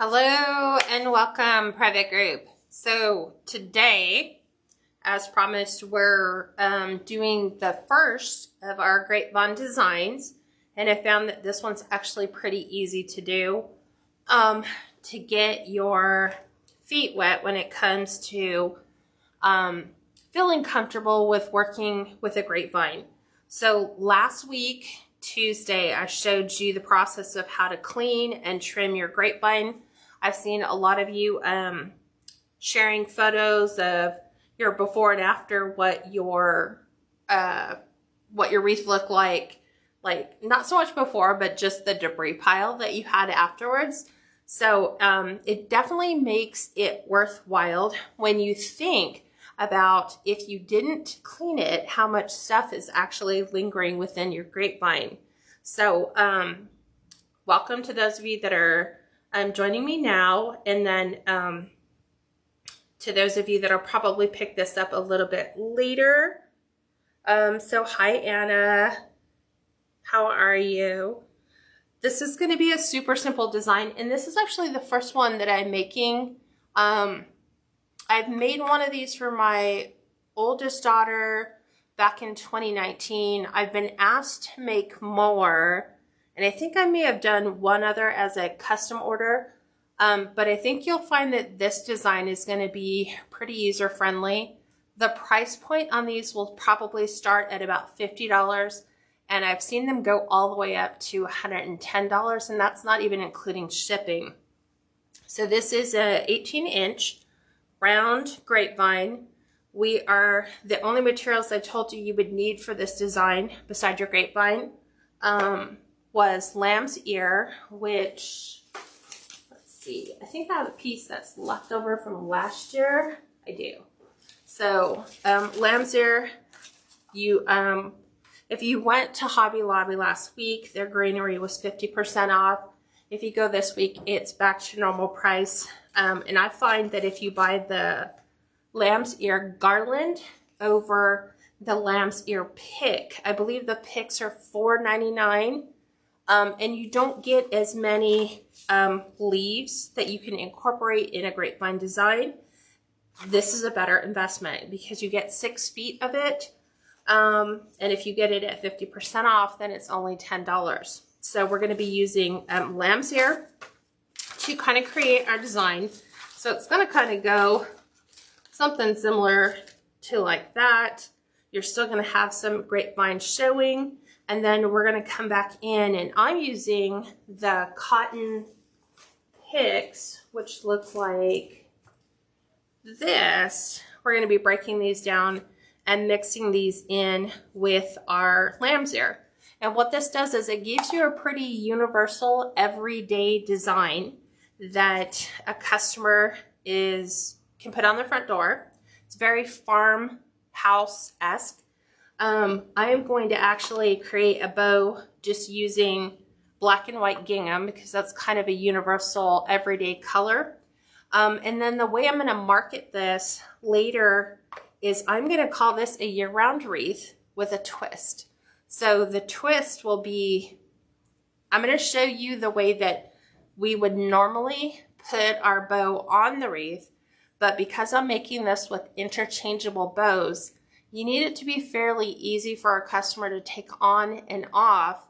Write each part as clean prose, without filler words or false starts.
Hello and welcome, private group. So today, as promised, we're doing the first of our Grapevine designs, and I found that this one's actually pretty easy to do to get your feet wet when it comes to feeling comfortable with working with a grapevine. So last week, Tuesday, I showed you the process of how to clean and trim your grapevine. I've seen a lot of you sharing photos of your before and after, what your wreath looked like not so much before, but just the debris pile that you had afterwards. So it definitely makes it worthwhile when you think about, if you didn't clean it, how much stuff is actually lingering within your grapevine. So welcome to those of you that are joining me now, and then to those of you that will probably pick this up a little bit later. So hi Anna, how are you? This is going to be a super simple design, and this is actually the first one that I'm making. I've made one of these for my oldest daughter back in 2019. I've been asked to make more, and I think I may have done one other as a custom order, but I think you'll find that this design is going to be pretty user-friendly. The price point on these will probably start at about $50, and I've seen them go all the way up to $110, and that's not even including shipping. So this is a 18-inch round grapevine. We are the only materials I told you would need for this design beside your grapevine was lamb's ear, which, let's see, I think I have a piece that's left over from last year. I do. So lamb's ear, if you went to Hobby Lobby last week, their greenery was 50% off. If you go this week, it's back to normal price. And I find that if you buy the lamb's ear garland over the lamb's ear pick, I believe the picks are $4.99, and you don't get as many leaves that you can incorporate in a grapevine design. This is a better investment because you get 6 feet of it, and if you get it at 50% off, then it's only $10. So we're going to be using lamb's ear to kind of create our design. So it's going to kind of go something similar to like that. You're still going to have some grapevine showing, and then we're going to come back in, and I'm using the cotton picks, which look like this. We're going to be breaking these down and mixing these in with our lamb's ear. And what this does is it gives you a pretty universal everyday design that a customer can put on their front door. It's very farmhouse-esque. I am going to actually create a bow just using black and white gingham because that's kind of a universal everyday color. And then the way I'm going to market this later is I'm going to call this a year-round wreath with a twist. So the twist will be, I'm going to show you the way that we would normally put our bow on the wreath, but because I'm making this with interchangeable bows, you need it to be fairly easy for our customer to take on and off.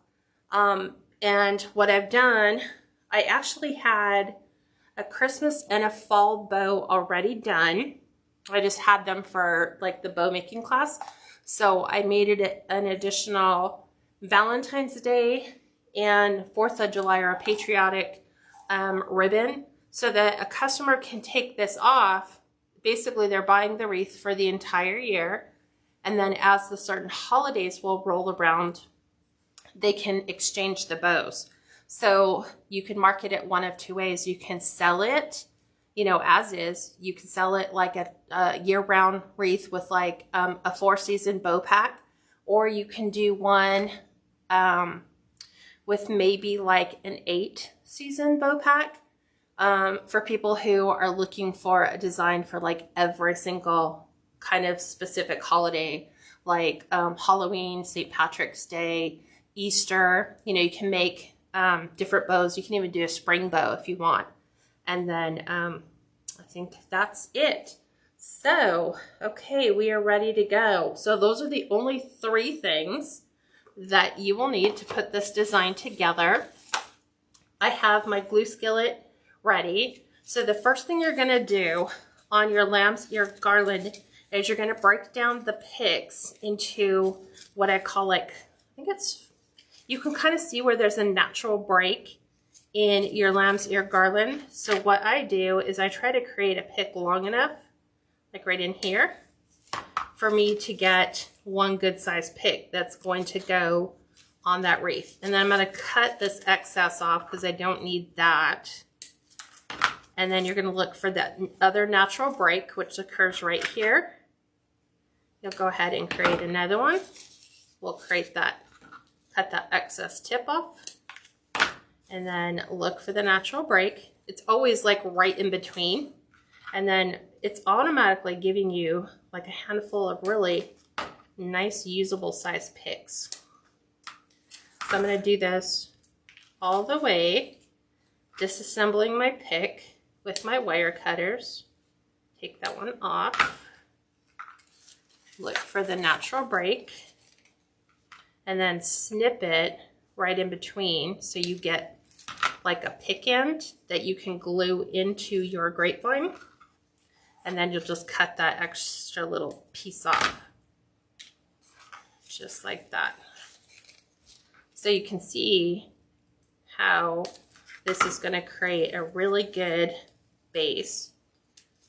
And what I've done, I actually had a Christmas and a fall bow already done. I just had them for like the bow making class. So I made it an additional Valentine's Day and 4th of July, or a patriotic ribbon, so that a customer can take this off. Basically, they're buying the wreath for the entire year, and then as the certain holidays will roll around, they can exchange the bows. So you can market it one of two ways. You can sell it, you know, as is. You can sell it like a year-round wreath with like a 4-season bow pack, or you can do one with maybe like an 8-season bow pack for people who are looking for a design for like every single kind of specific holiday, like Halloween, St. Patrick's Day, Easter. You know, you can make different bows. You can even do a spring bow if you want. And then I think that's it. So, okay, we are ready to go. So those are the only 3 things that you will need to put this design together. I have my glue skillet ready. So the first thing you're gonna do on your lamb's ear garland is you're gonna break down the picks into what I call like, I think it's, you can kind of see where there's a natural break in your lamb's ear garland. So what I do is I try to create a pick long enough, like right in here, for me to get one good size pick that's going to go on that wreath. And then I'm going to cut this excess off because I don't need that. And then you're going to look for that other natural break, which occurs right here. You'll go ahead and create another one. We'll create that, cut that excess tip off. And then look for the natural break. It's always like right in between. And then it's automatically giving you like a handful of really nice usable size picks. So I'm going to do this all the way, disassembling my pick with my wire cutters. Take that one off. Look for the natural break. And then snip it right in between so you get like a pick end that you can glue into your grapevine. And then you'll just cut that extra little piece off. Just like that. So you can see how this is going to create a really good base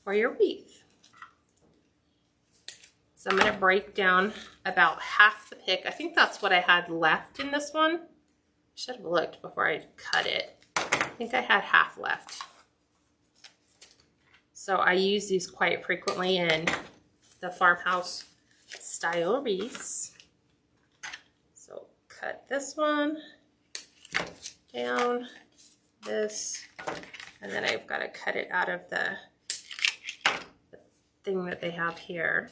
for your wreath. So I'm going to break down about half the pick. I think that's what I had left in this one. Should have looked before I cut it. I think I had half left. So I use these quite frequently in the farmhouse style wreaths. So cut this one down, this, and then I've got to cut it out of the thing that they have here.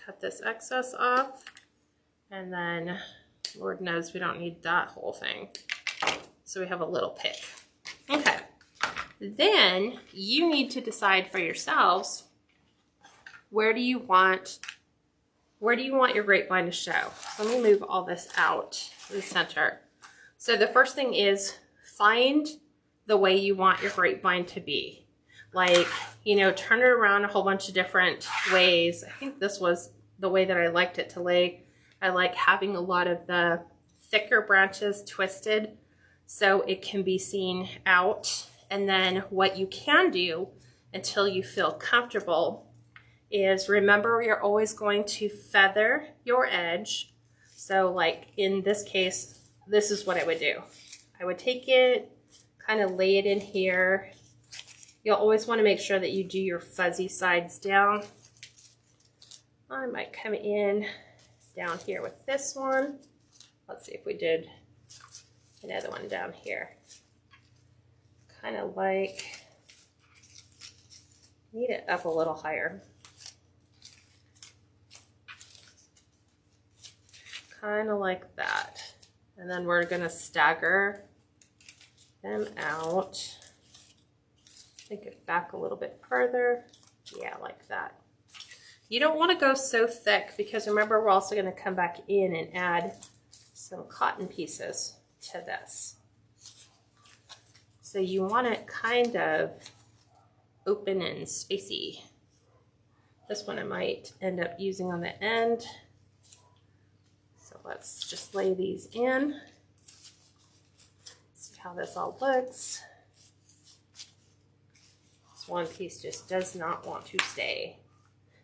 Cut this excess off, and then Lord knows we don't need that whole thing. So we have a little pick. Okay. Then you need to decide for yourselves, where do you want your grapevine to show? Let me move all this out to the center. So the first thing is find the way you want your grapevine to be. Like, you know, turn it around a whole bunch of different ways. I think this was the way that I liked it to lay. I like having a lot of the thicker branches twisted so it can be seen out. And then what you can do until you feel comfortable is remember you're always going to feather your edge. So like in this case, this is what I would do. I would take it, kind of lay it in here. You'll always want to make sure that you do your fuzzy sides down. I might come in down here with this one. Let's see if we did another one down here. Kind of like, need it up a little higher. Kind of like that. And then we're going to stagger them out. Take it back a little bit further. Yeah, like that. You don't want to go so thick because remember we're also going to come back in and add some cotton pieces to this. So you want it kind of open and spacey. This one I might end up using on the end. So let's just lay these in. See how this all looks. This one piece just does not want to stay.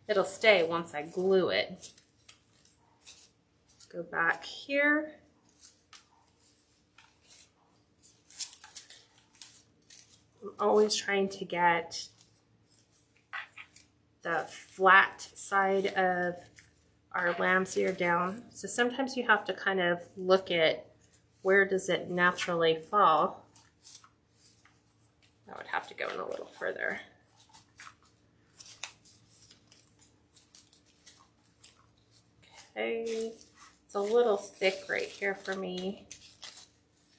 It'll stay once I glue it. Go back here. I'm always trying to get the flat side of our lamb's ear down. So sometimes you have to kind of look at where does it naturally fall. I would have to go in a little further. Okay, it's a little thick right here for me.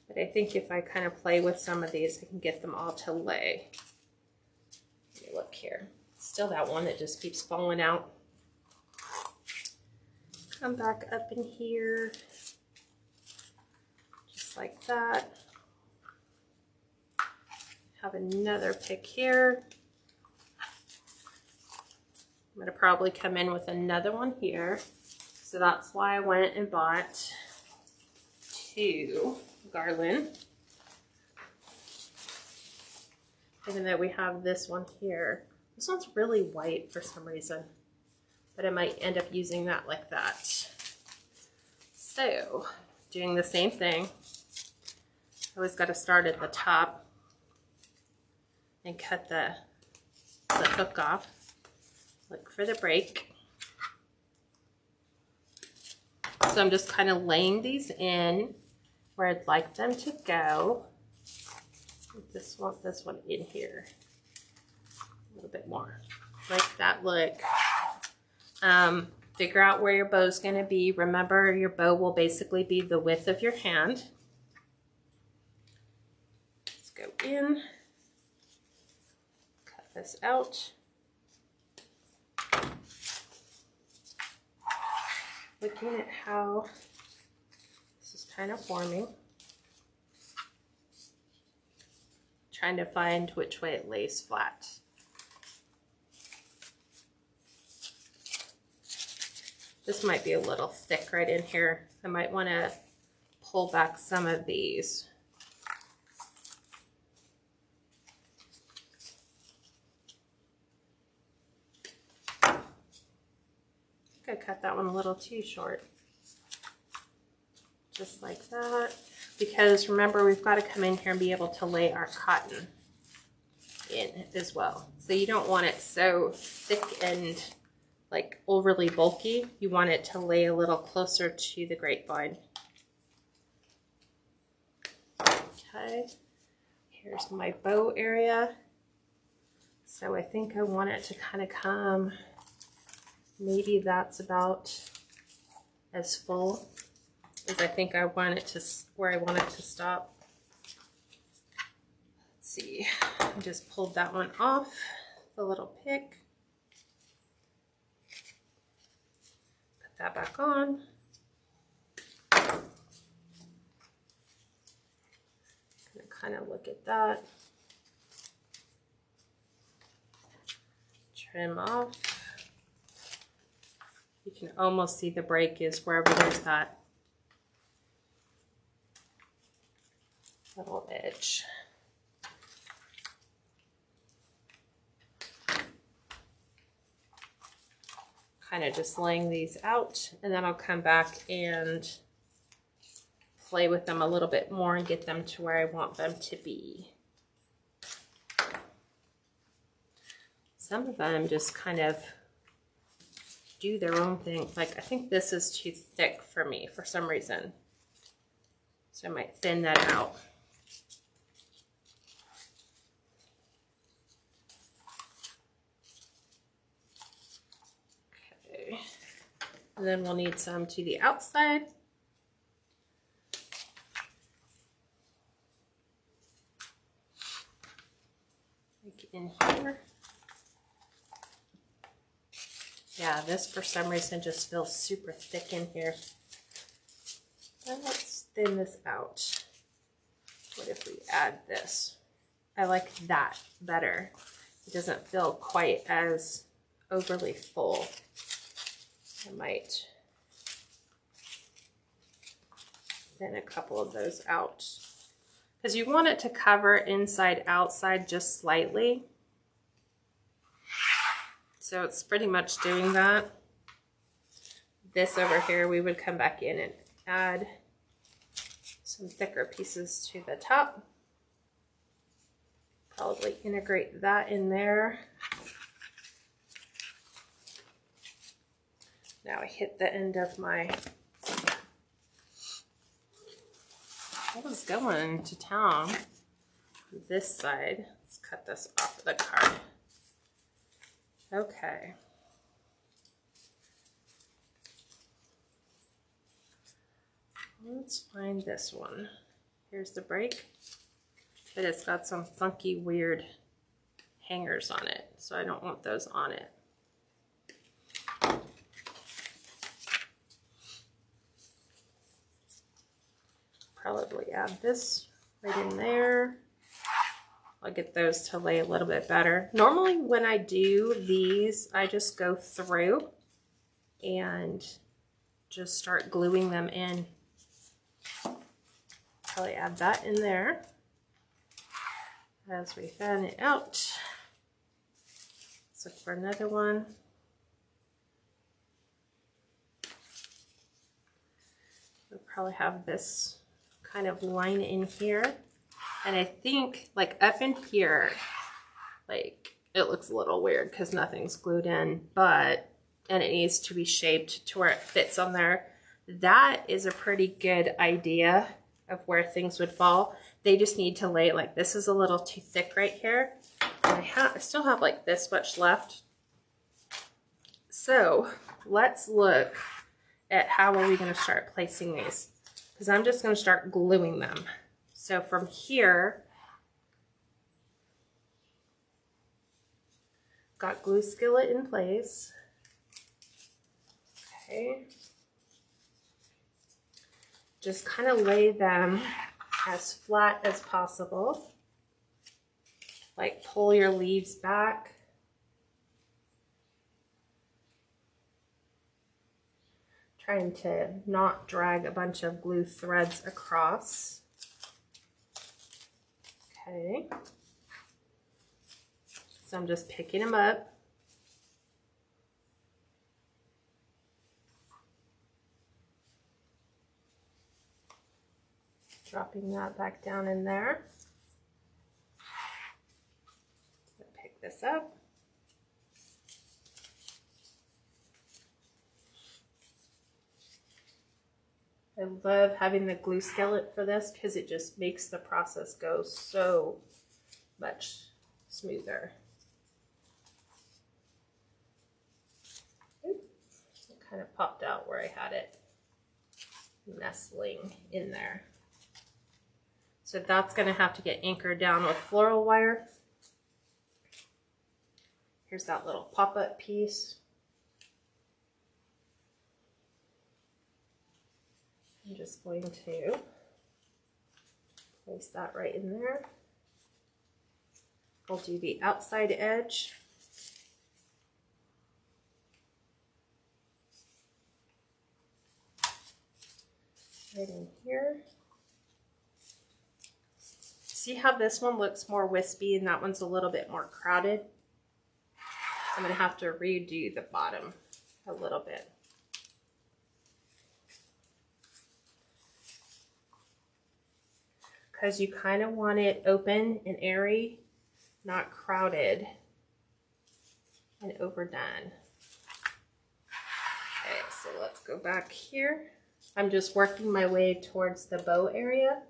But I think if I kind of play with some of these, I can get them all to lay. Let me look here. Still that one that just keeps falling out. Come back up in here, just like that. Have another pick here. I'm gonna probably come in with another one here. So that's why I went and bought 2 Garland. Even though we have this one here. This one's really white for some reason, but I might end up using that like that. So, doing the same thing. Always got to start at the top and cut the hook off. Look for the break. So I'm just kind of laying these in where I'd like them to go. Just want this one in here a little bit more, like that look. Figure out where your bow's going to be. Remember, your bow will basically be the width of your hand. Let's go in, cut this out. Looking at how this is kind of forming. Trying to find which way it lays flat. This might be a little thick right in here. I might want to pull back some of these. I think I cut that one a little too short. Just like that. Because remember, we've got to come in here and be able to lay our cotton in as well. So you don't want it so thick and like overly bulky. You want it to lay a little closer to the grapevine. Okay, here's my bow area. So I think I want it to kind of come, maybe that's about as full as I think I want it to, where I want it to stop. Let's see, I just pulled that one off, the little pick. Put that back on. Kind of look at that. Trim off. You can almost see the break is wherever there's that little edge. Kind of just laying these out, and then I'll come back and play with them a little bit more and get them to where I want them to be. Some of them just kind of do their own thing. Like, I think this is too thick for me for some reason. So I might thin that out. Okay. And then we'll need some to the outside. Like in here. Yeah, this for some reason just feels super thick in here. Let's thin this out. What if we add this? I like that better. It doesn't feel quite as overly full. I might thin a couple of those out. Because you want it to cover inside, outside just slightly. So it's pretty much doing that. This over here, we would come back in and add some thicker pieces to the top. Probably integrate that in there. Now I hit the end of my, I was going to town this side. Let's cut this off of the card. Okay. Let's find this one. Here's the break, but it's got some funky, weird hangers on it, so I don't want those on it. Probably add this right in there. I'll get those to lay a little bit better. Normally when I do these, I just go through and just start gluing them in. Probably add that in there as we fan it out. Let's look for another one. We'll probably have this kind of line in here. And I think like up in here, like it looks a little weird because nothing's glued in, and it needs to be shaped to where it fits on there. That is a pretty good idea of where things would fall. They just need to lay like this is a little too thick right here. And I still have like this much left. So let's look at how are we going to start placing these, because I'm just going to start gluing them. So from here, got glue skillet in place. Okay. Just kind of lay them as flat as possible. Like pull your leaves back. Trying to not drag a bunch of glue threads across. Okay. So I'm just picking them up. Dropping that back down in there. Pick this up. I love having the glue skillet for this because it just makes the process go so much smoother. It kind of popped out where I had it nestling in there. So that's going to have to get anchored down with floral wire. Here's that little pop-up piece. I'm just going to place that right in there. I'll do the outside edge. Right in here. See how this one looks more wispy and that one's a little bit more crowded? I'm going to have to redo the bottom a little bit. Because you kind of want it open and airy, not crowded and overdone. Okay, so let's go back here. I'm just working my way towards the bow area.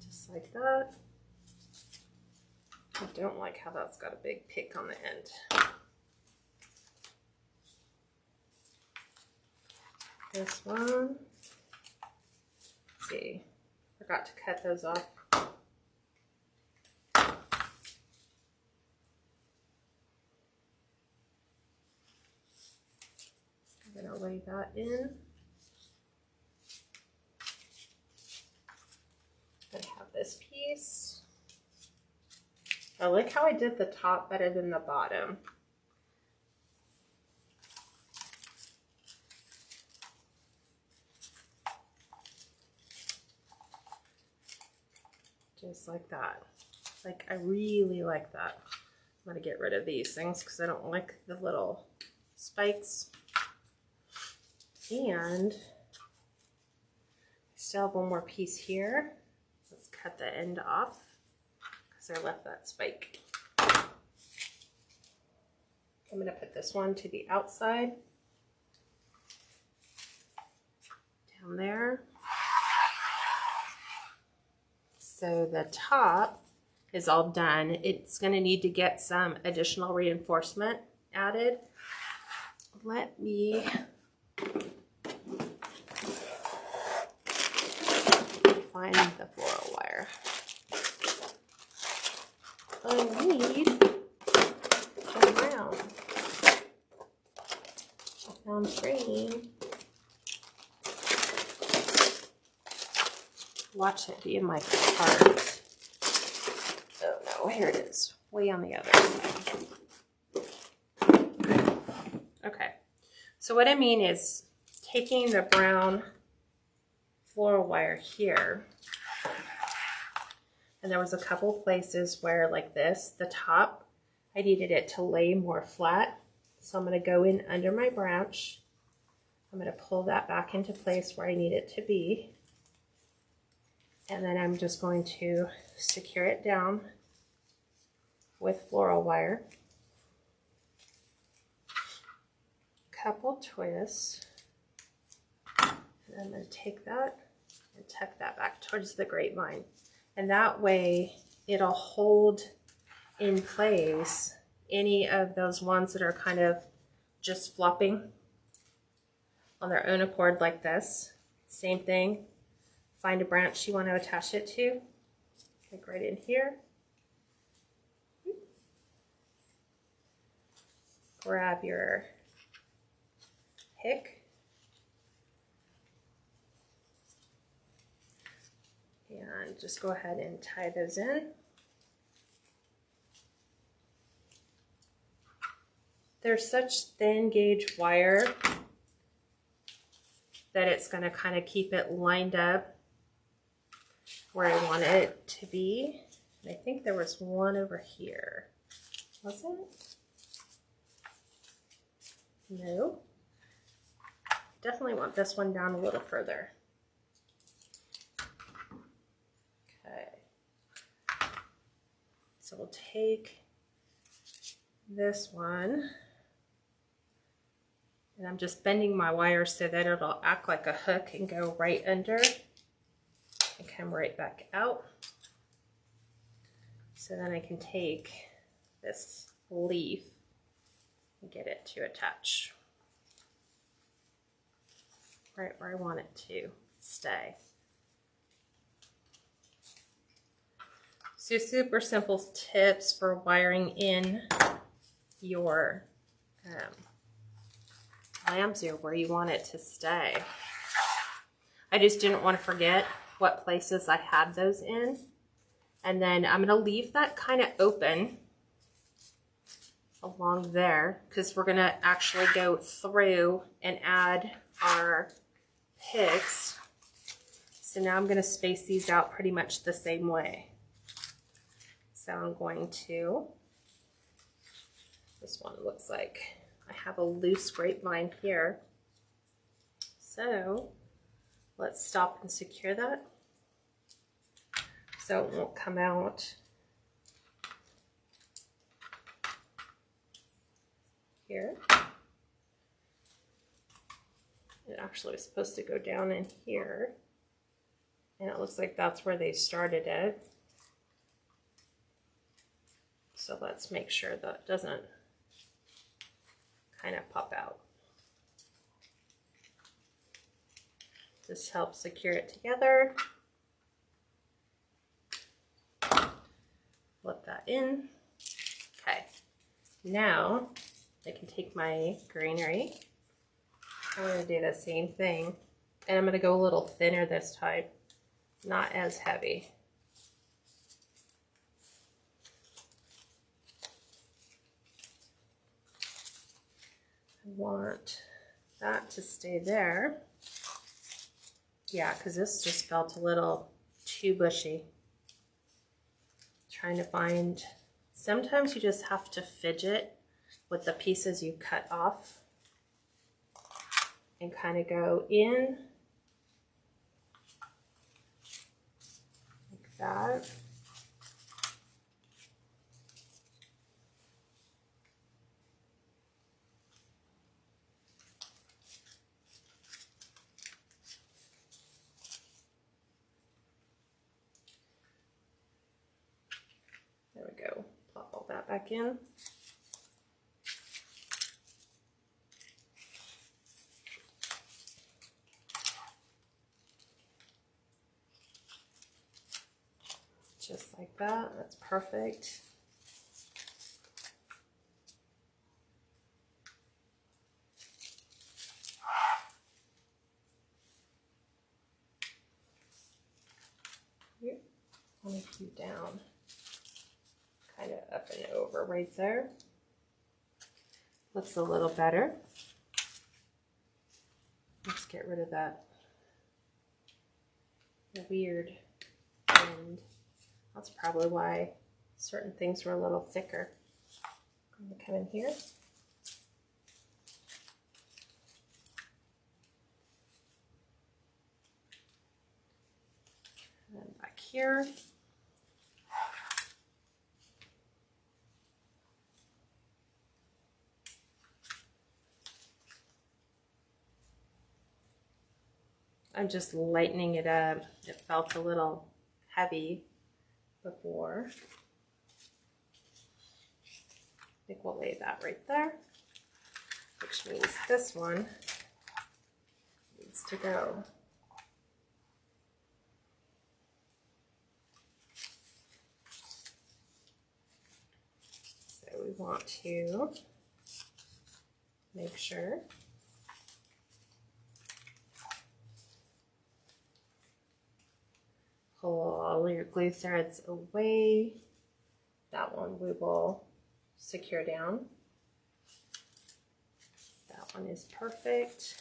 Just like that. I don't like how that's got a big pick on the end. This one, let's see, forgot to cut those off. I'm going to lay that in. I have this piece. I like how I did the top better than the bottom. Just like that. Like, I really like that. I'm going to get rid of these things because I don't like the little spikes. And I still have one more piece here. Let's cut the end off because I left that spike. I'm going to put this one to the outside. Down there. So the top is all done. It's going to need to get some additional reinforcement added. Let me find the floral wire. I need turn around. I found green. Watch it be in my cart. Oh no, here it is. Way on the other side. Okay. So what I mean is taking the brown floral wire here, and there was a couple places where, like this, the top, I needed it to lay more flat. So I'm going to go in under my branch. I'm going to pull that back into place where I need it to be. And then I'm just going to secure it down with floral wire. Couple twists. And I'm going to take that and tuck that back towards the grapevine. And that way it'll hold in place any of those ones that are kind of just flopping on their own accord like this. Same thing. Find a branch you want to attach it to. Like right in here. Grab your pick. And just go ahead and tie those in. There's such thin gauge wire that it's going to kind of keep it lined up where I want it to be. And I think there was one over here. Was it? No. Definitely want this one down a little further. Okay. So we'll take this one, and I'm just bending my wire so that it'll act like a hook and go right under and come right back out. So then I can take this leaf and get it to attach right where I want it to stay. So super simple tips for wiring in your lambs here where you want it to stay. I just didn't want to forget what places I had those in. And then I'm going to leave that kind of open along there because we're going to actually go through and add our picks. So now I'm going to space these out pretty much the same way. So I'm going to, this one looks like I have a loose grapevine here. So let's stop and secure that so it won't come out here. It actually was supposed to go down in here, and it looks like that's where they started it. So let's make sure that it doesn't kind of pop out. This helps secure it together. Flip that in. Okay, now I can take my greenery. I'm going to do the same thing, and I'm going to go a little thinner this time, not as heavy. I want that to stay there. Yeah, because this just felt a little too bushy. Trying to find, sometimes you just have to fidget with the pieces you cut off and kind of go in like that. There we go. Plop all that back in. Just like that. That's perfect. I'll make you down, kind of up and over right there. Looks a little better. Let's get rid of that weird end. That's probably why certain things were a little thicker. I'm going to come in here. And back here. I'm just lightening it up. It felt a little heavy before. I think we'll lay that right there, which means this one needs to go. So we want to make sure pull all your glue threads away. That one we will secure down. That one is perfect.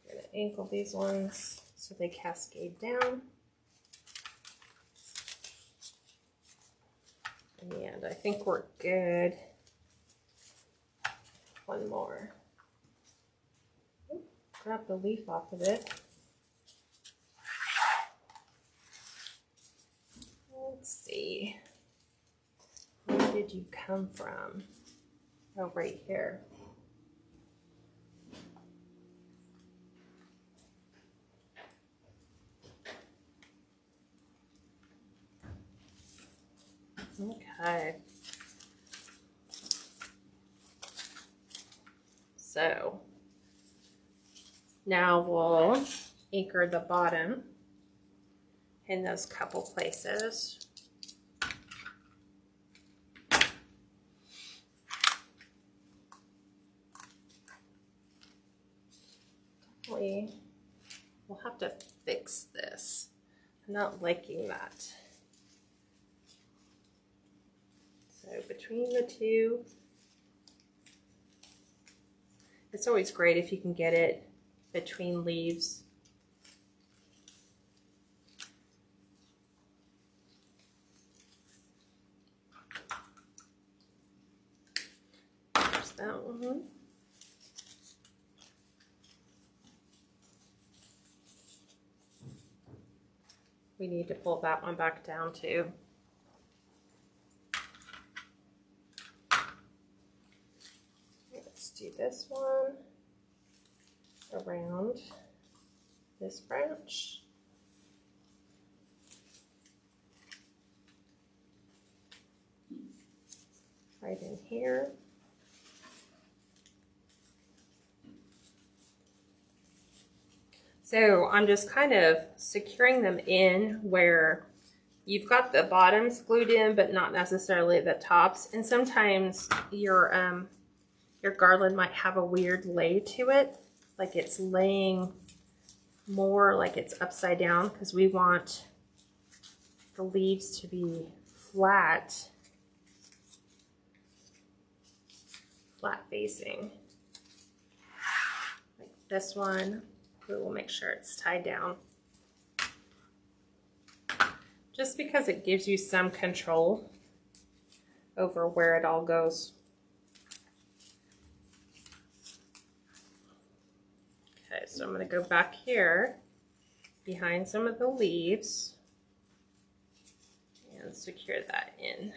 We're going to angle these ones so they cascade down. And I think we're good. One more. Grab the leaf off of it. Let's see. Where did you come from? Oh, right here. Okay. So now we'll anchor the bottom in those couple places. We'll have to fix this. I'm not liking that. So between the two, it's always great if you can get it between leaves. There's that one. We need to pull that one back down too. Let's do this one around this branch. Right in here. So I'm just kind of securing them in where you've got the bottoms glued in, but not necessarily the tops. And sometimes your garland might have a weird lay to it, like it's laying more like it's upside down, because we want the leaves to be flat facing. Like this one, we will make sure it's tied down. Just because it gives you some control over where it all goes. Okay, so I'm going to go back here behind some of the leaves and secure that in.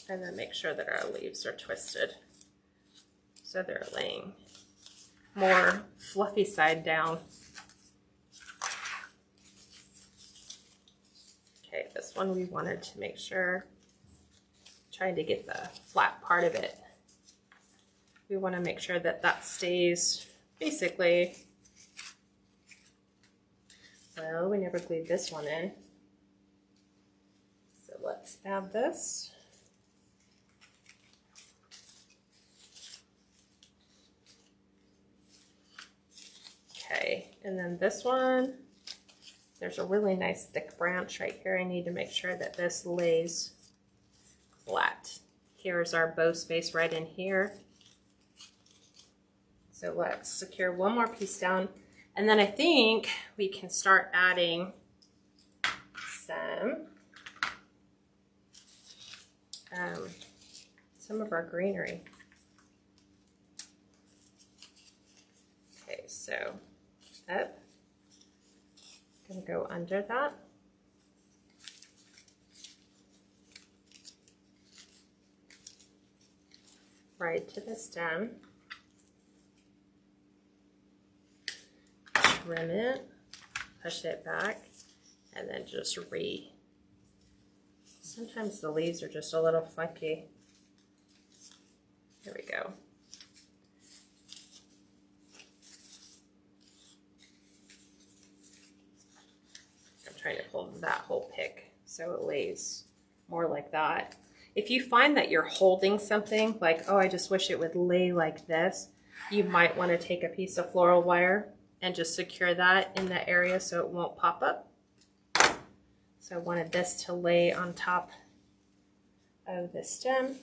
And then make sure that our leaves are twisted So they're laying more fluffy side down. Okay, this one we wanted to make sure, trying to get the flat part of it. We want to make sure that that stays basically, well, we never glued this one in. So let's add this. Okay, and then this one, there's a really nice thick branch right here. I need to make sure that this lays flat. Here's our bow space right in here. So let's secure one more piece down, and then I think we can start adding some of our greenery. Okay, so up, gonna go under that. Right to the stem. Trim it, push it back, and then just sometimes the leaves are just a little funky. There we go. I'm trying to pull that whole pick so it lays more like that. If you find that you're holding something, like, oh, I just wish it would lay like this, you might want to take a piece of floral wire and just secure that in that area so it won't pop up. So I wanted this to lay on top of the stem,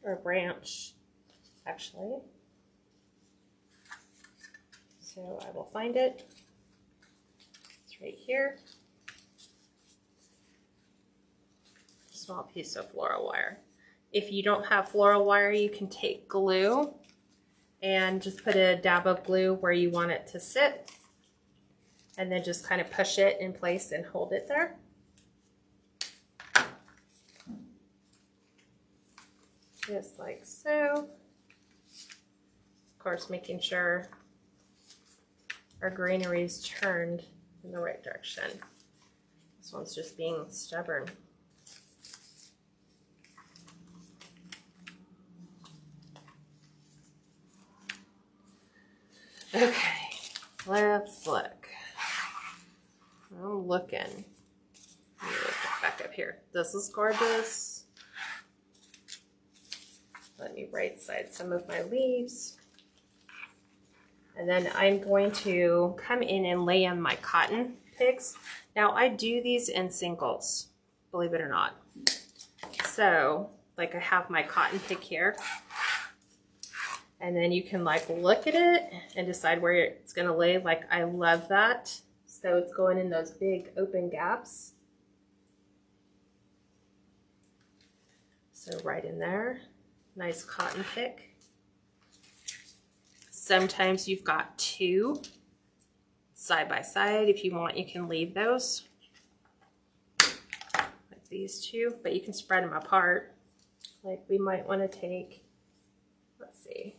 or branch, actually. So I will find it. It's right here. Small piece of floral wire. If you don't have floral wire, you can take glue and just put a dab of glue where you want it to sit, and then just kind of push it in place and hold it there. Just like so. Of course, making sure our greenery is turned in the right direction. This one's just being stubborn. Okay, let's look. I'm looking. Let me look back up here. This is gorgeous. Let me right side some of my leaves. And then I'm going to come in and lay in my cotton picks. Now I do these in singles, believe it or not. So, like, I have my cotton pick here. And then you can like look at it and decide where it's gonna lay. Like, I love that. So it's going in those big open gaps. So right in there, nice cotton pick. Sometimes you've got two side by side. If you want, you can leave those. Like these two, but you can spread them apart. Like, we might wanna take, let's see.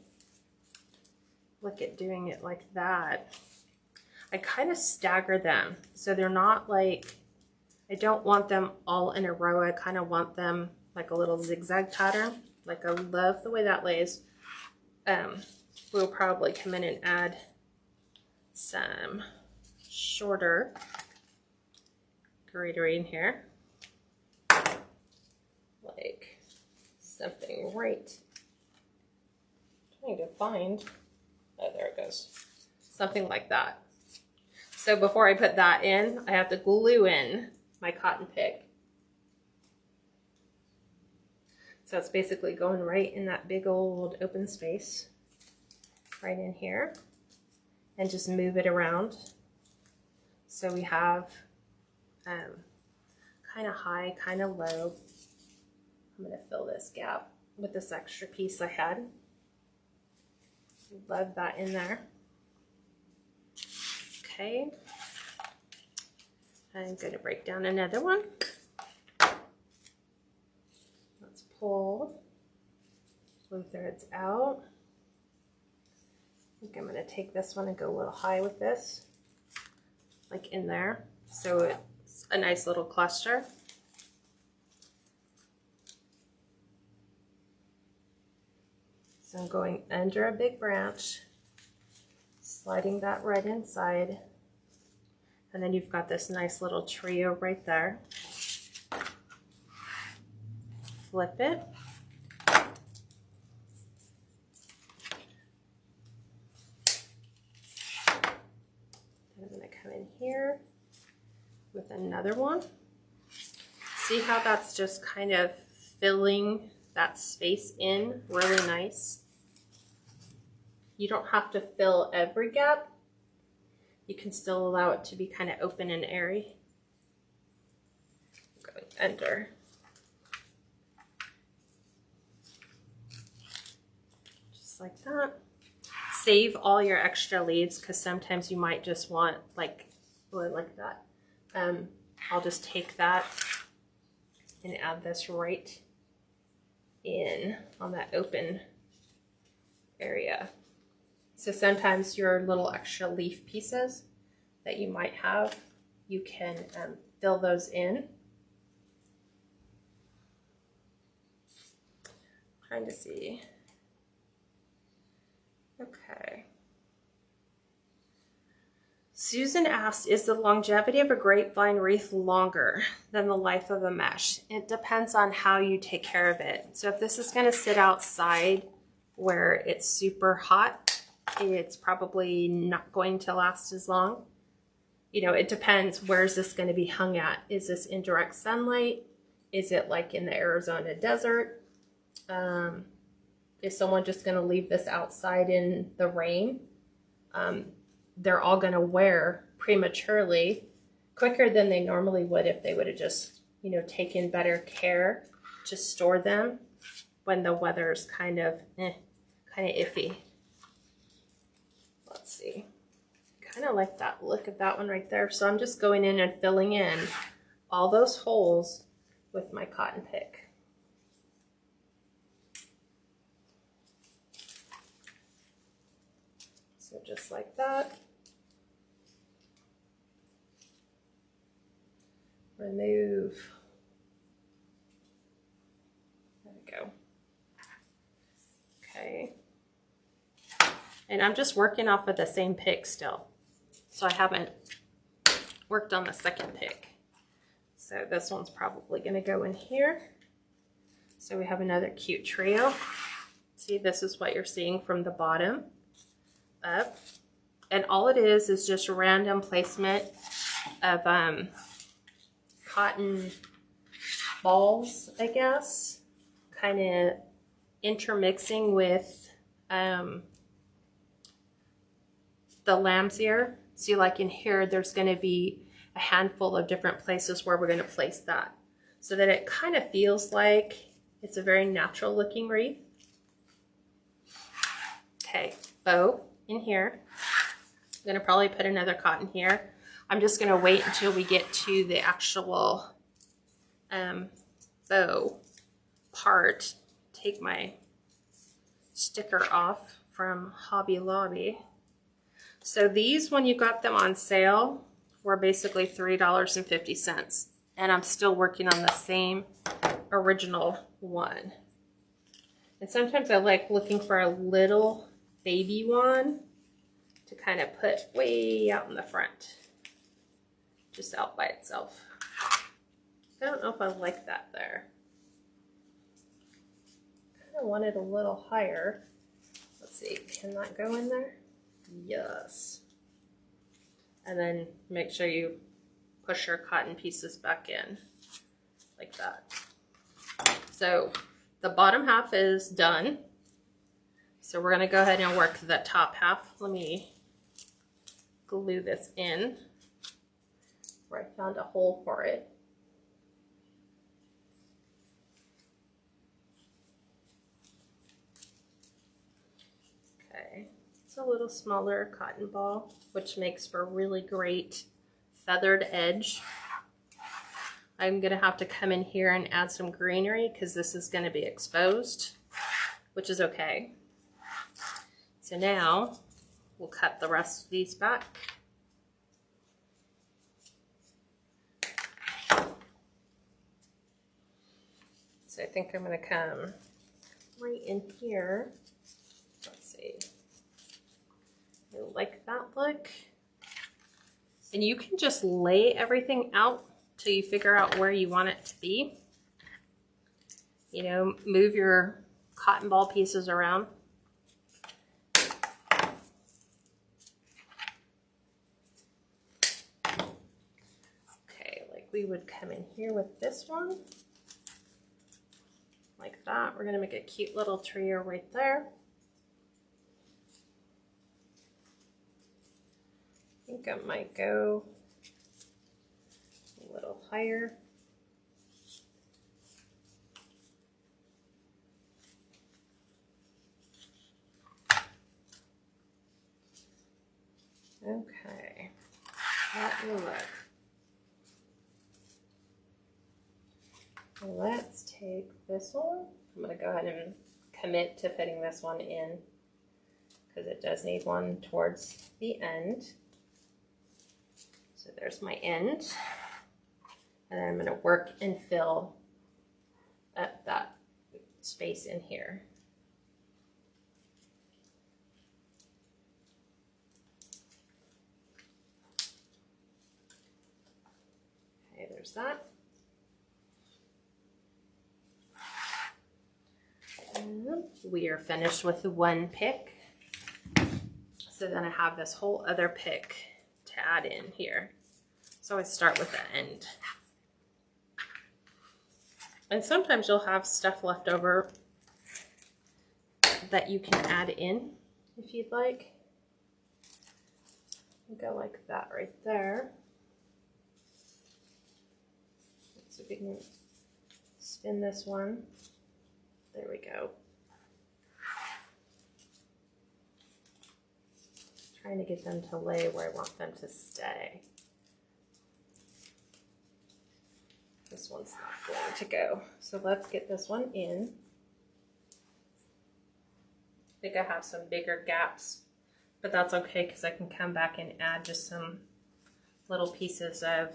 Look at doing it like that. I kind of stagger them so they're not like, I don't want them all in a row. I kind of want them like a little zigzag pattern. Like, I love the way that lays. We'll probably come in and add some shorter greenery in here. Like something right. I'm trying to find. Oh, there it goes. Something like that. So before I put that in, I have to glue in my cotton pick. So it's basically going right in that big old open space, right in here, and just move it around. So we have kind of high, kind of low. I'm going to fill this gap with this extra piece I had. Love that in there. Okay. I'm going to break down another one. Let's pull blue threads out. think I'm going to take this one and go a little high with this, like in there, so it's a nice little cluster. So I'm going under a big branch, sliding that right inside, and then you've got this nice little trio right there. Flip it. I'm going to come in here with another one. See how that's just kind of filling that space in really nice. You don't have to fill every gap. You can still allow it to be kind of open and airy. Going under. Just like that. Save all your extra leaves because sometimes you might just want like that. I'll just take that and add this right in on that open area. So sometimes your little extra leaf pieces that you might have, you can fill those in. Trying to see. Okay. Susan asked, is the longevity of a grapevine wreath longer than the life of a mesh? It depends on how you take care of it. So if this is going to sit outside where it's super hot, it's probably not going to last as long. You know, it depends. Where's this going to be hung at? Is this in direct sunlight? Is it like in the Arizona desert? Is someone just going to leave this outside in the rain? They're all going to wear prematurely quicker than they normally would if they would have just, you know, taken better care to store them when the weather's kind of iffy. Let's see. Kind of like that look of that one right there. So I'm just going in and filling in all those holes with my cotton pick. So just like that. Remove. There we go. Okay. And I'm just working off of the same pick still. So I haven't worked on the second pick. So this one's probably going to go in here. So we have another cute trio. See, this is what you're seeing from the bottom up. And all it is just random placement of cotton balls, I guess, kind of intermixing with the lamb's ear. See, like in here, there's going to be a handful of different places where we're going to place that so that it kind of feels like it's a very natural looking wreath. Okay, bow in here. I'm going to probably put another cotton here. I'm just going to wait until we get to the actual bow part. Take my sticker off from Hobby Lobby. So these, when you got them on sale, were basically $3.50. And I'm still working on the same original one. And sometimes I like looking for a little baby one to kind of put way out in the front. Just out by itself. I don't know if I like that there. I kind of want it a little higher. Let's see, can that go in there? Yes. And then make sure you push your cotton pieces back in like that. So the bottom half is done. So we're going to go ahead and work the top half. Let me glue this in where I found a hole for it. Okay, it's a little smaller cotton ball, which makes for a really great feathered edge. I'm going to have to come in here and add some greenery because this is going to be exposed, which is okay. So now we'll cut the rest of these back. So I think I'm going to come right in here. Let's see. I like that look. And you can just lay everything out till you figure out where you want it to be. You know, move your cotton ball pieces around. Okay, like we would come in here with this one. Like that. We're going to make a cute little trio right there. I think I might go a little higher. Okay, that will look. Let's take this one. I'm going to go ahead and commit to putting this one in because it does need one towards the end. So there's my end. And then I'm going to work and fill up that space in here. Okay, there's that. We are finished with the one pick. So then I have this whole other pick to add in here. So I start with the end. And sometimes you'll have stuff left over that you can add in if you'd like. Go like that right there. So we can spin this one. There we go. Trying to get them to lay where I want them to stay. This one's not going to go. So let's get this one in. I think I have some bigger gaps, but that's okay because I can come back and add just some little pieces of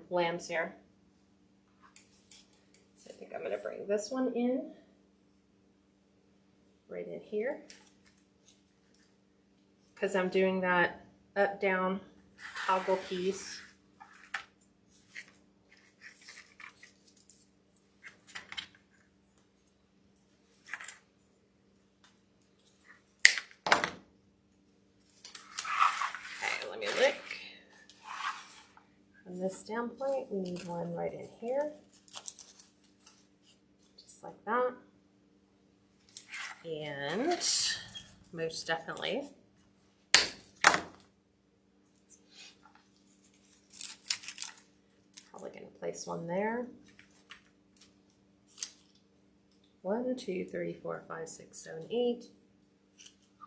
lambs here. So I think I'm going to bring this one in. Right in here, because I'm doing that up down toggle piece. Okay, let me look. From this standpoint, we need one right in here, just like that. And most definitely probably going to place one there. 1, 2, 3, 4, 5, 6, 7, 8.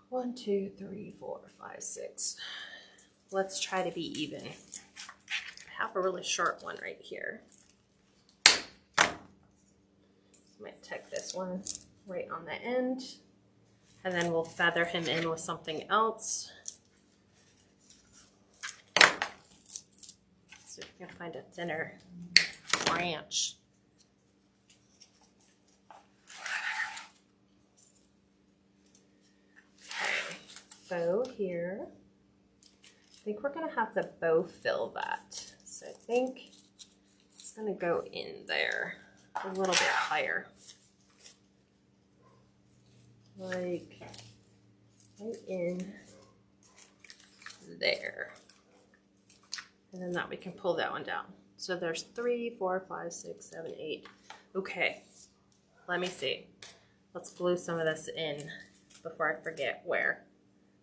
1, 2, 3, 4, 5, 6. Let's try to be even. I have a really short one right here. I might tuck this one right on the end, and then we'll feather him in with something else. So we can find a thinner branch. Okay, bow here. I think we're gonna have the bow fill that. So I think it's gonna go in there a little bit higher. Like right in there. And then that we can pull that one down. So there's 3, 4, 5, 6, 7, 8. Okay, let me see. Let's glue some of this in before I forget where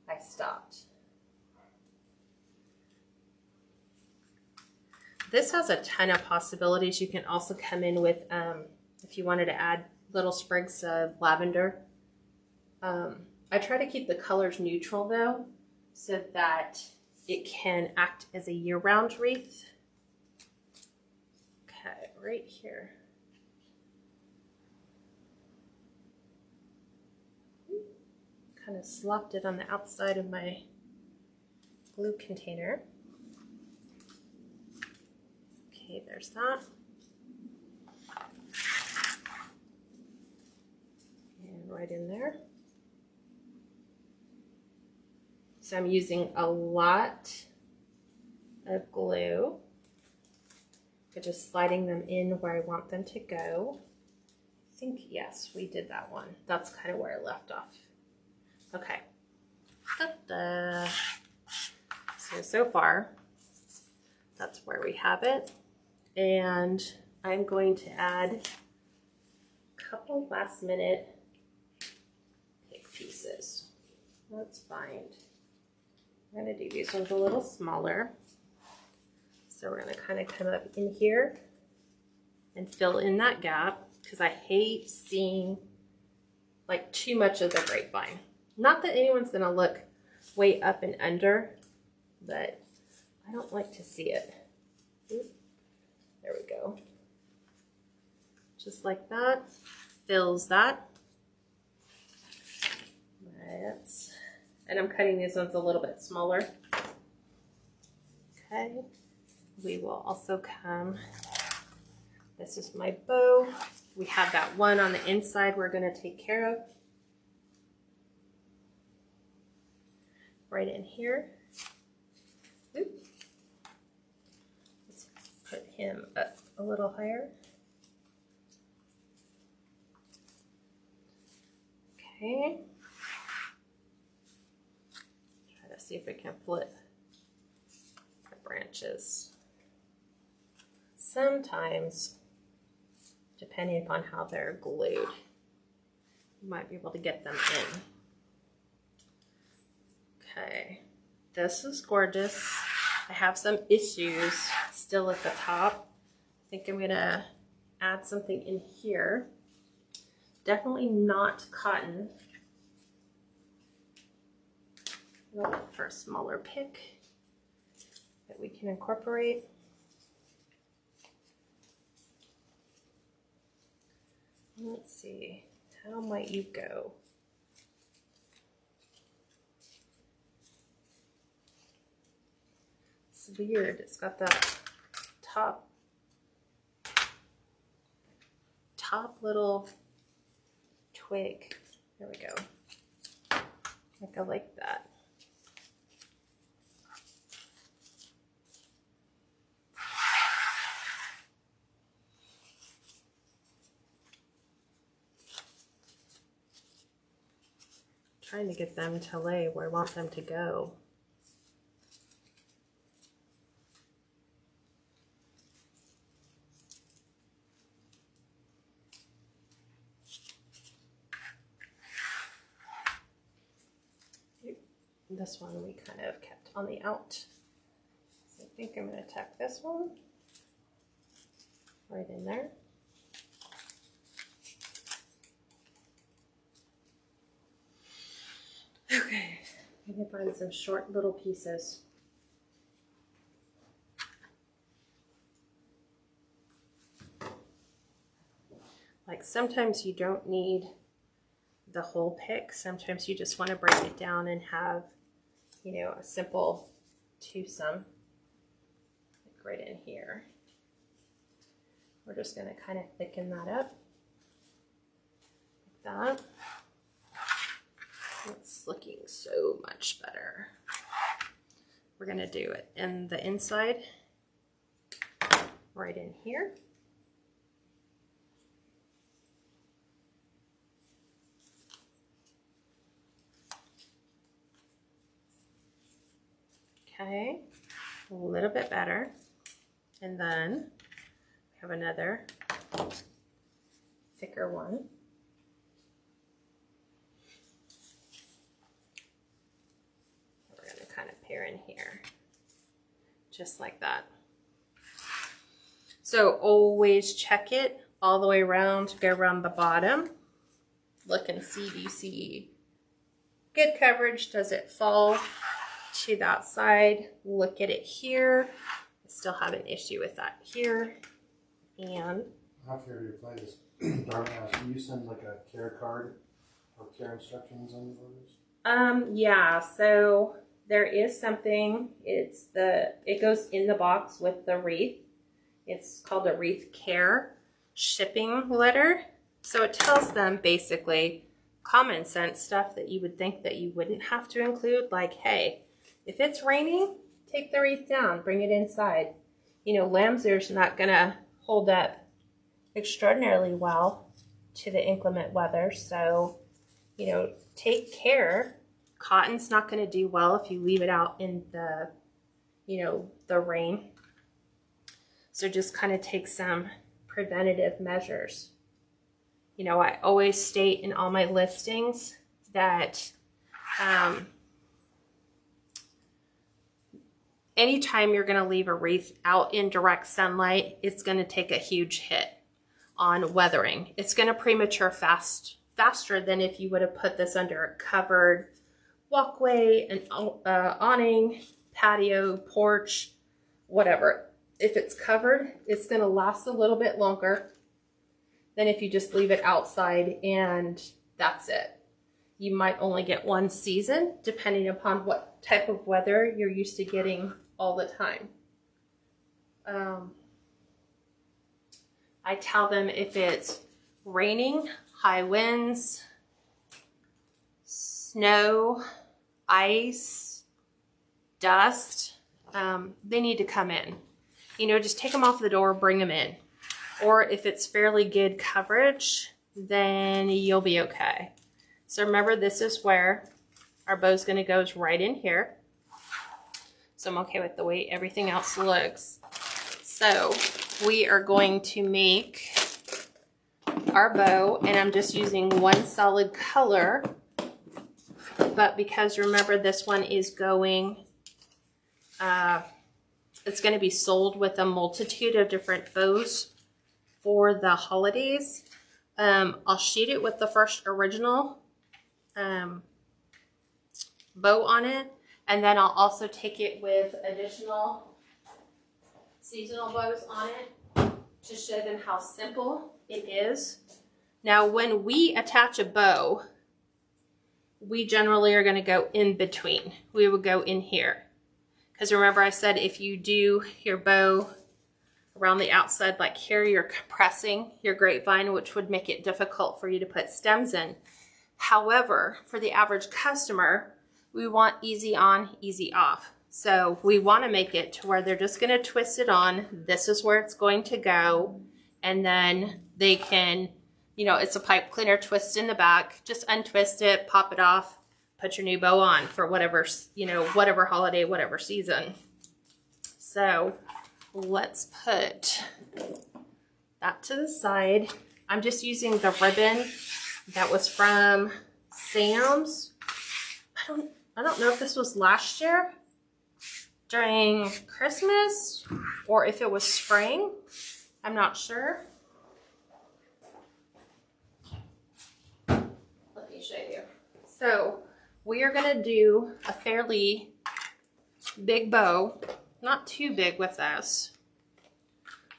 I stopped. This has a ton of possibilities. You can also come in with, if you wanted to add little sprigs of lavender. I try to keep the colors neutral though, so that it can act as a year-round wreath. Okay, right here. kind of slopped it on the outside of my glue container. Okay, there's that. And right in there. So I'm using a lot of glue. I'm just sliding them in where I want them to go. I think, yes, we did that one. That's kind of where I left off. Okay. Ta-da. So far, that's where we have it. And I'm going to add a couple last minute pick pieces. Let's find. I'm going to do these ones a little smaller. So we're going to kind of come up in here and fill in that gap because I hate seeing like too much of the grapevine. Not that anyone's going to look way up and under, but I don't like to see it. Oop. There we go. Just like that. Fills that. And I'm cutting these ones a little bit smaller. Okay. We will also come, this is my bow. We have that one on the inside we're going to take care of. Right in here. Oops. Let's put him up a little higher. Okay. Try to see if we can flip the branches. Sometimes, depending upon how they're glued, you might be able to get them in. Okay, this is gorgeous. I have some issues still at the top. I think I'm gonna add something in here. Definitely not cotton. We'll look for a smaller pick that we can incorporate. Let's see, how might you go? It's weird, it's got that top little twig. There we go. I go like that. Trying to get them to lay where I want them to go. This one we kind of kept on the out. So I think I'm going to tack this one right in there. Okay, I can find some short little pieces. Like sometimes you don't need the whole pick. Sometimes you just want to break it down and have, you know, a simple twosome, like right in here. We're just going to kind of thicken that up like that. It's looking so much better. We're going to do it in the inside, right in here. Okay, a little bit better. And then we have another thicker one. We're going to kind of pair in here, just like that. So always check it all the way around, go around the bottom. Look and see, do you see good coverage? Does it fall to that side? Look at it here. I still have an issue with that here. And after you play this Farmhouse, do you send like a care card or care instructions on the photos? Yeah, so there is something, it goes in the box with the wreath. It's called a Wreath Care shipping letter. So it tells them basically common sense stuff that you would think that you wouldn't have to include, like, hey, if it's raining, take the wreath down, bring it inside. You know, lamb's ear's not gonna hold up extraordinarily well to the inclement weather, so, you know, take care. Cotton's not gonna do well if you leave it out in the, you know, the rain. So just kind of take some preventative measures. You know, I always state in all my listings that anytime you're going to leave a wreath out in direct sunlight, it's going to take a huge hit on weathering. It's going to premature faster than if you would have put this under a covered walkway, an awning, patio, porch, whatever. If it's covered, it's going to last a little bit longer than if you just leave it outside and that's it. You might only get one season depending upon what type of weather you're used to getting all the time. I tell them if it's raining, high winds, snow, ice, dust, they need to come in. You know, just take them off the door, bring them in. Or if it's fairly good coverage, then you'll be okay. So remember, this is where our bow's gonna go, is right in here. So I'm okay with the way everything else looks. So we are going to make our bow, and I'm just using one solid color, but because remember this one is going, it's gonna be sold with a multitude of different bows for the holidays. I'll shoot it with the first original bow on it, and then I'll also take it with additional seasonal bows on it to show them how simple it is. Now when we attach a bow, we generally are going to go in between. We would go in here, because remember I said if you do your bow around the outside like here, you're compressing your grapevine, which would make it difficult for you to put stems in. However, for the average customer, we want easy on, easy off. So we want to make it to where they're just going to twist it on. This is where it's going to go. And then they can, you know, it's a pipe cleaner, twist in the back, just untwist it, pop it off, put your new bow on for whatever, you know, whatever holiday, whatever season. So let's put that to the side. I'm just using the ribbon that was from Sam's. I don't know if this was last year during Christmas or if it was spring. I'm not sure. Let me show you. So we are going to do a fairly big bow, not too big with this.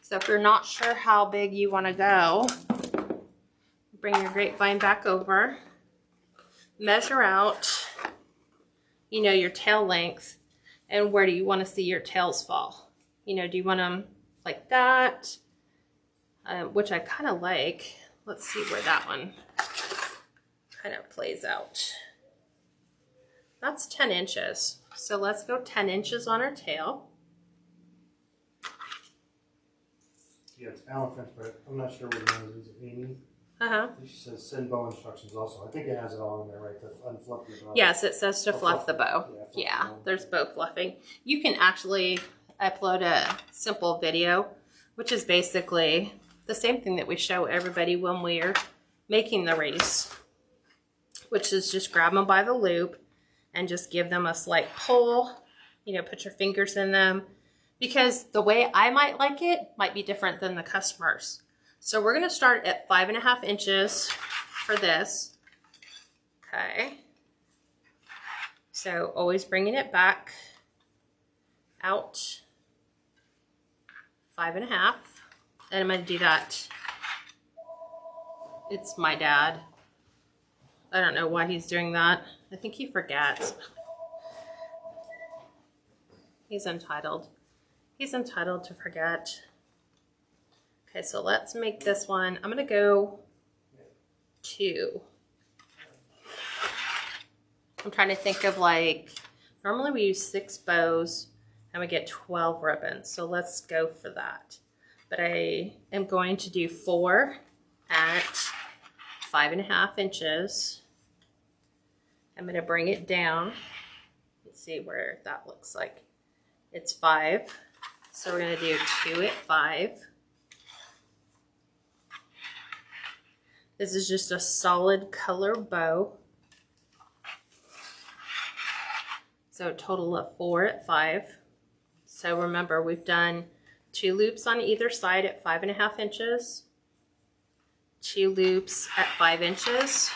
So if you're not sure how big you want to go, bring your grapevine back over, measure out, you know, your tail length, and where do you want to see your tails fall. You know, do you want them like that, which I kind of like. Let's see where that one kind of plays out. That's 10 inches. So let's go 10 inches on our tail. Yeah, it's elephant, but I'm not sure what it is. Is it Amy? Uh-huh. She says send bow instructions also. I think it has it all in there, right? To unfluff the bow. Yes, it says to fluff the bow. Yeah, there's bow fluffing. You can actually upload a simple video, which is basically the same thing that we show everybody when we're making the wreaths, which is just grab them by the loop and just give them a slight pull, you know, put your fingers in them, because the way I might like it might be different than the customers. So we're going to start at 5.5 inches for this. Okay. So always bringing it back out 5.5. And I'm going to do that. It's my dad. I don't know why he's doing that. I think he forgets. He's entitled. He's entitled to forget. Okay, so let's make this one. I'm gonna go 2. I'm trying to think of like, normally we use 6 bows and we get 12 ribbons. So let's go for that. But I am going to do 4 at 5.5 inches. I'm going to bring it down. Let's see where that looks like. It's 5. So we're going to do 2 at 5. This is just a solid color bow. So a total of 4 at 5. So remember, we've done 2 loops on either side at 5.5 inches. 2 loops at 5 inches.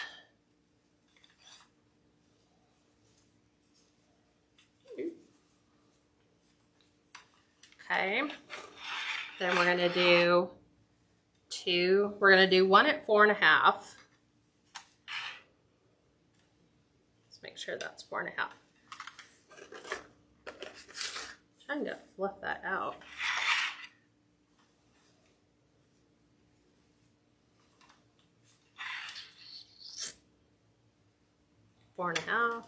Okay, then we're gonna do 2, we're gonna do 1 at 4.5. Let's make sure that's 4.5. Trying to fluff that out. Four and a half.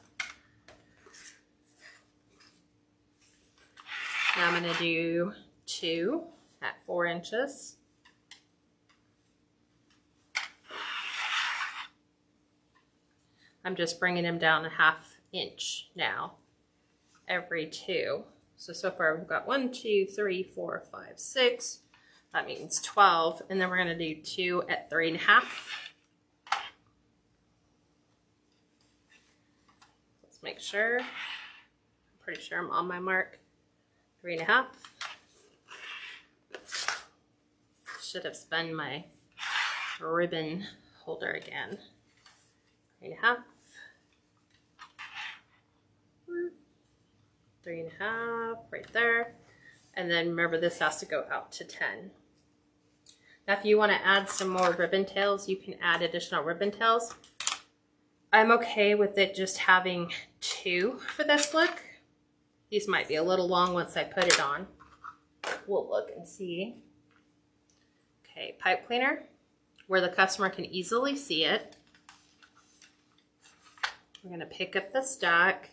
Now I'm going to do 2 at 4 inches. I'm just bringing them down a 1/2 inch now, every 2. So far we've got 1, 2, 3, 4, 5, 6. That means 12. And then we're going to do 2 at 3.5. Let's make sure. I'm pretty sure I'm on my mark. 3.5. Should have spun my ribbon holder again. 3.5. 3.5 right there. And then remember, this has to go out to 10. Now if you want to add some more ribbon tails, you can add additional ribbon tails. I'm okay with it just having 2 for this look. These might be a little long once I put it on. We'll look and see. Okay, pipe cleaner, where the customer can easily see it. We're going to pick up the stack.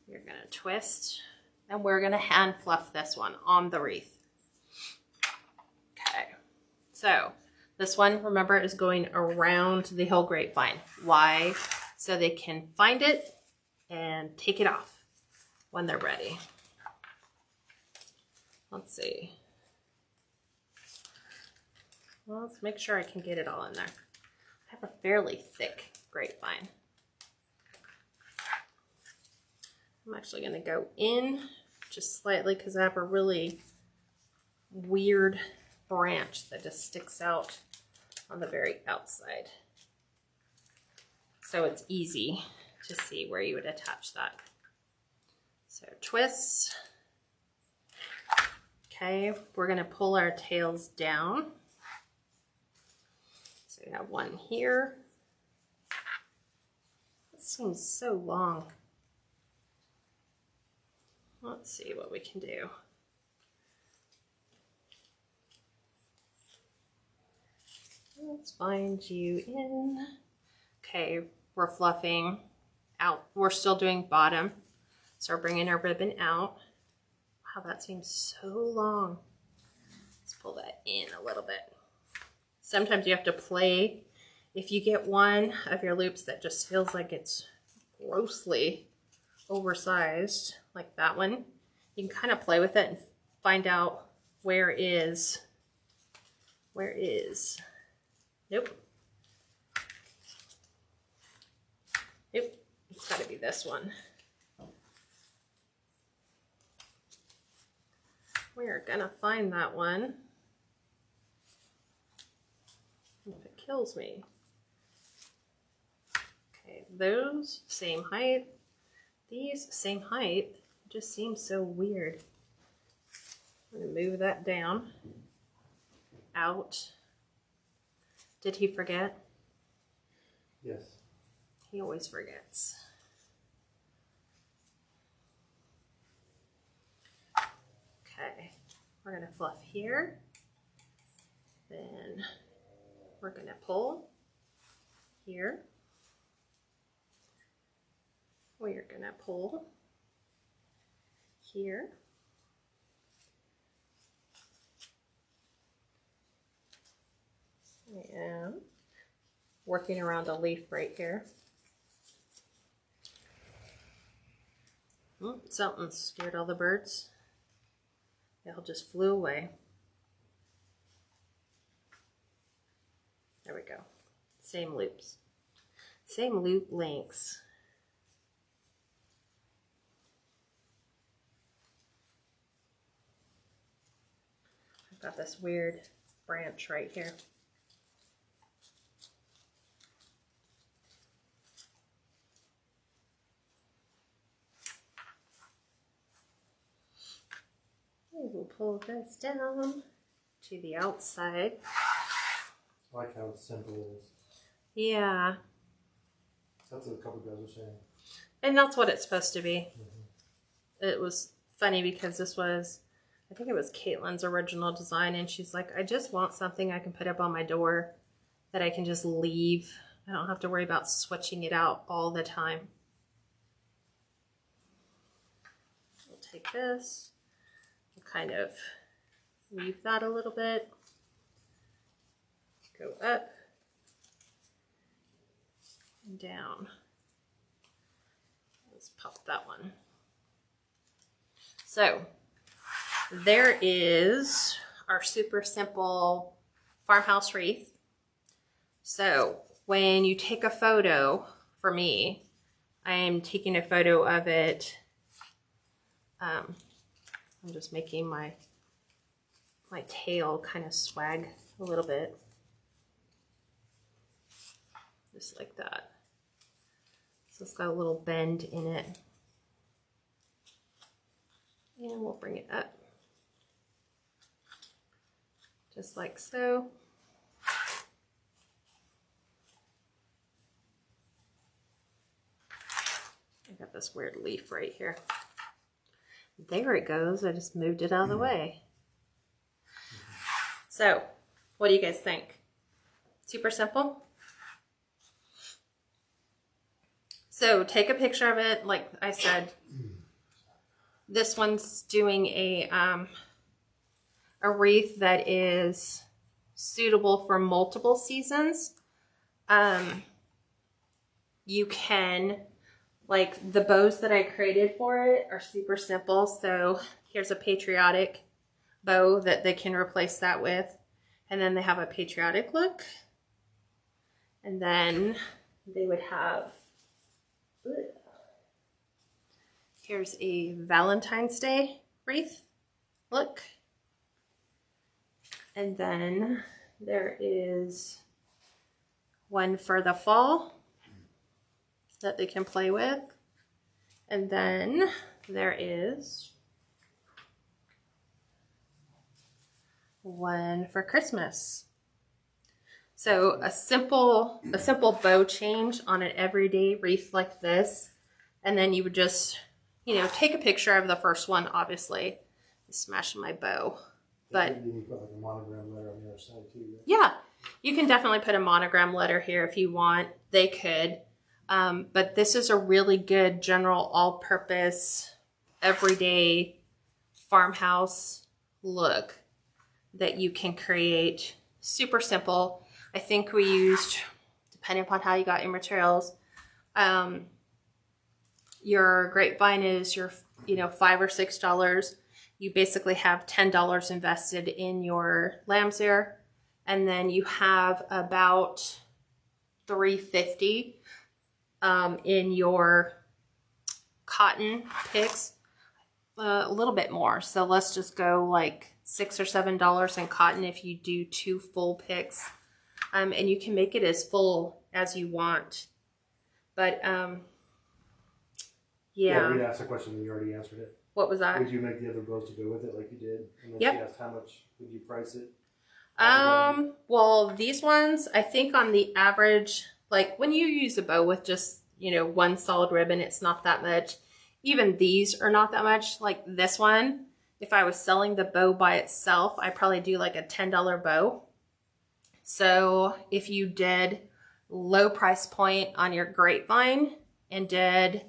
You're going to twist, and we're going to hand fluff this one on the wreath. Okay, so this one, remember, is going around the whole grapevine. Why? So they can find it and take it off when they're ready. Let's see. Well, let's make sure I can get it all in there. I have a fairly thick grapevine. I'm actually going to go in just slightly because I have a really weird branch that just sticks out on the very outside. So it's easy to see where you would attach that. So twists. Okay, we're going to pull our tails down. So we have one here. It seems so long. Let's see what we can do. Let's find you in. Okay, we're fluffing out. We're still doing bottom. So we're bringing our ribbon out. Wow, that seems so long. Let's pull that in a little bit. Sometimes you have to play. If you get one of your loops that just feels like it's grossly oversized, like that one, you can kind of play with it and find out where is, nope, it's got to be this one. We're gonna find that one. If it kills me. Okay, those same height. These same height. It just seems so weird. I'm gonna move that down, out Did he forget? Yes. He always forgets. Okay, we're gonna fluff here. Then we're gonna pull here. We're gonna pull here. I am working around a leaf right here. Oh, something scared all the birds. They all just flew away. There we go. Same loops. Same loop lengths. I've got this weird branch right here. We'll pull this down to the outside. I like how simple it is. Yeah. That's what a couple guys are saying. And that's what it's supposed to be. It was funny because this was, I think it was Caitlin's original design, and she's like, I just want something I can put up on my door that I can just leave. I don't have to worry about switching it out all the time. We'll take this. Kind of weave that a little bit, go up and down. Let's pop that one. So there is our super simple farmhouse wreath. So when you take a photo, for me, I am taking a photo of it. I'm just making my tail kind of swag a little bit. Just like that. So it's got a little bend in it. And we'll bring it up. Just like so. I got this weird leaf right here. There it goes. I just moved it out of the way. So, what do you guys think? Super simple? So, take a picture of it. Like I said, this one's doing a wreath that is suitable for multiple seasons. You can... Like the bows that I created for it are super simple. So here's a patriotic bow that they can replace that with. And then they have a patriotic look. And then they would have, here's a Valentine's Day wreath look. And then there is one for the fall that they can play with. And then there is one for Christmas. So a simple bow change on an everyday wreath like this. And then you would just, you know, take a picture of the first one, obviously. Smashing my bow. But you can put like a monogram letter on the other side too. Right? Yeah, you can definitely put a monogram letter here if you want. They could. But this is a really good general all-purpose, everyday farmhouse look that you can create. Super simple. I think we used, depending upon how you got your materials, your grapevine is your, you know, $5 or $6. You basically have $10 invested in your lamb's ear, and then you have about $3.50 in your cotton picks, a little bit more. So let's just go like $6 or $7 in cotton if you do 2 full picks. And you can make it as full as you want. But yeah. We asked a question and you already answered it. What was that? Would you make the other bows to go with it like you did? And then Yep. she asked how much would you price it? Well, these ones, I think on the average, like when you use a bow with just, you know, one solid ribbon, it's not that much. Even these are not that much. Like this one, if I was selling the bow by itself, I'd probably do like a $10 bow. So if you did low price point on your Grapevine and did,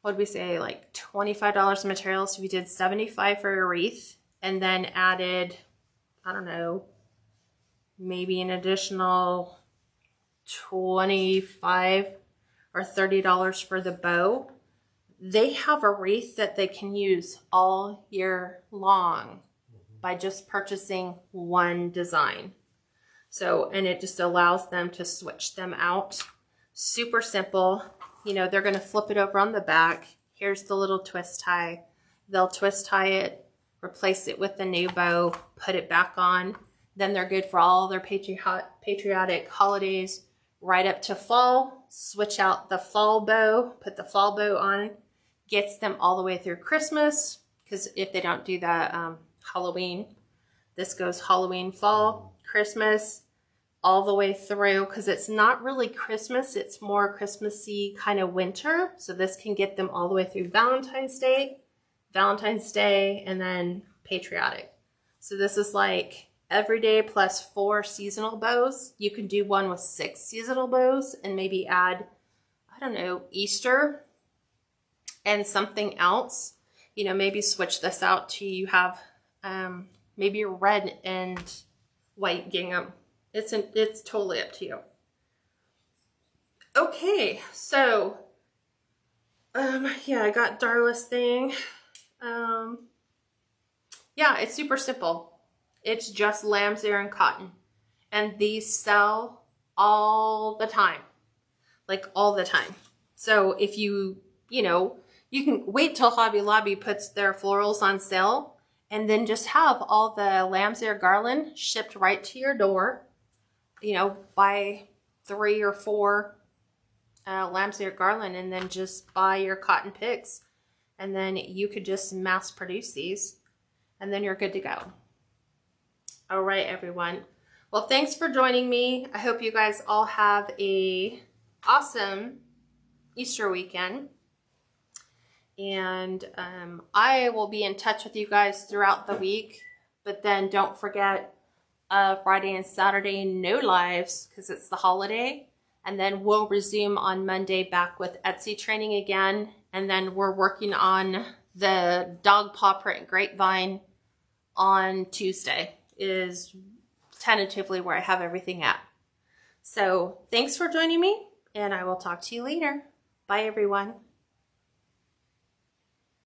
what did we say, like $25 materials, if you did $75 for your wreath and then added, I don't know, maybe an additional $25 or $30 for the bow, they have a wreath that they can use all year long by just purchasing one design. So, and it just allows them to switch them out. Super simple. You know, they're going to flip it over on the back. Here's the little twist tie. They'll twist tie it, replace it with the new bow, put it back on. Then they're good for all their patriotic holidays right up to fall. Switch out the fall bow, put the fall bow on. Gets them all the way through Christmas, because if they don't do that Halloween, this goes Halloween, fall, Christmas, all the way through, because it's not really Christmas, it's more Christmassy kind of winter. So this can get them all the way through Valentine's Day, and then patriotic. So this is like everyday plus 4 seasonal bows. You can do one with 6 seasonal bows and maybe add, I don't know, Easter and something else. You know, maybe switch this out to you have maybe red and white gingham. It's totally up to you. Okay, so yeah, I got Darla's thing. Yeah, it's super simple. It's just lambshair and cotton. And these sell all the time. Like all the time. So if you know, you can wait till Hobby Lobby puts their florals on sale and then just have all the lambshair garland shipped right to your door. You know, buy 3 or 4 lambshair garland and then just buy your cotton picks. And then you could just mass produce these and then you're good to go. All right, everyone. Well, thanks for joining me. I hope you guys all have a awesome Easter weekend. And I will be in touch with you guys throughout the week. But then don't forget Friday and Saturday, no lives because it's the holiday. And then we'll resume on Monday back with Etsy training again. And then we're working on the dog paw print Grapevine on Tuesday. Is tentatively where I have everything at. So thanks for joining me, and I will talk to you later. Bye, everyone.